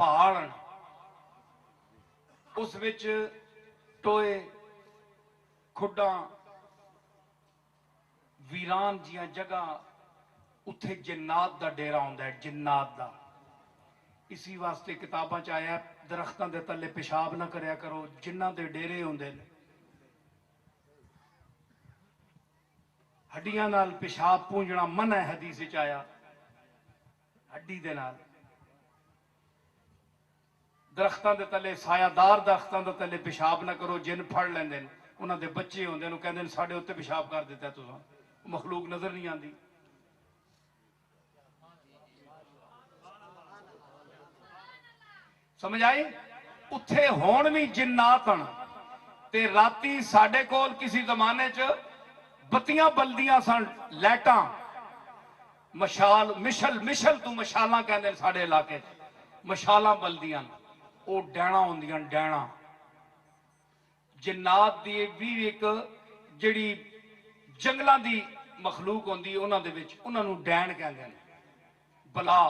पहाड़ उस विच टोए खुडा वीरान जियां जगह उत्थे जिन्नात दा डेरा होंदा है, जिन्नात दा। इसी वास्ते किताबां च आया दरख्तां दे थल्ले पेशाब ना करया करो, जिन्हां दे डेरे होंदे ने। हड्डियां नाल पेशाब पूंजना मन है, हदीस च आया। हड्डी दे नाल दरख्तां दे थल्ले, सायादार दरख्तां दे थल्ले पेशाब ना करो, जिन फड़ लैंदे ने। उन्हां दे बच्चे होंदे ने, कहंदे ने साडे उत्ते पेशाब कर दित्ता तुसां। मखलूक नजर नहीं आती। समझ आई? उत्थे होण भी जिन्नात हन। ते राती साडे कोल किसी जमाने च बत्तियां बलदियां सन, लाइटां, मशाल, मिशल, मिशल तू मशालां कहंदे ने साडे इलाके च। मशालां बलदियां, वो डैणा होंदियां, डैणा। जिन्नात दी भी एक जिहड़ी जंगलां दी मखलूक होंदी, उन्हां दे विच उन्हां नूं डैण कहंदे ने। बला,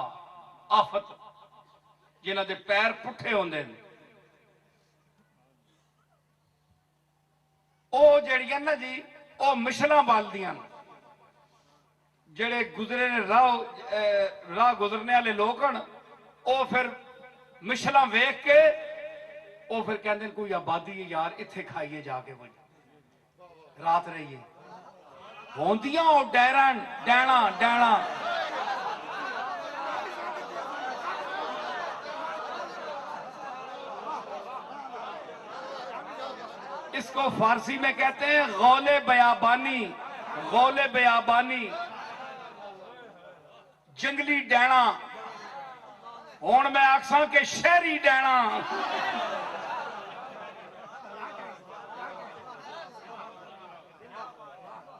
आफत, जिन्हां दे पैर पुट्ठे होंदे ने। ਉਹ ਜਿਹੜੀਆਂ ਨਾ जी ਉਹ ਮਿਸ਼ਲਾਂ ਬਾਲਦੀਆਂ ਨੇ। ਜਿਹੜੇ ਗੁਜ਼ਰੇ ਨੇ ਰਾਹ ਗੁਜ਼ਰਨੇ ਵਾਲੇ ਲੋਕ ਹਨ, ਉਹ ਫਿਰ ਮਿਸ਼ਲਾਂ ਵੇਖ ਕੇ ਉਹ ਫਿਰ ਕਹਿੰਦੇ ਨੇ ਕੋਈ ਆਬਾਦੀ ਹੈ यार, ਇੱਥੇ ਖਾਈਏ ਜਾ ਕੇ, ਕੋਈ ਰਾਤ ਰਹੀਏ। ਹੁੰਦੀਆਂ ਉਹ ਡੈਰਾਂ, ਡੈਣਾ, ਡੈਣਾ। इसको फारसी में कहते हैं गौले बयाबानी, गौले बयाबानी, जंगली डैना। हुण मैं आखसां कि शहरी डैना।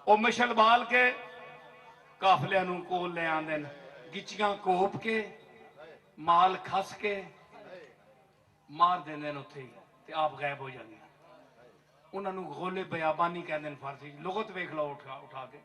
वो मिशल बाल के काफलियां नूं कोल ले आंदे ने, गिचियां कोप के, माल खस के मार देंदे ने उत्थे, ते आप गायब हो जांदे। उन्होंने गोले बयाबानी कहते हैं फारसी। लुगत वेख लो उठा के।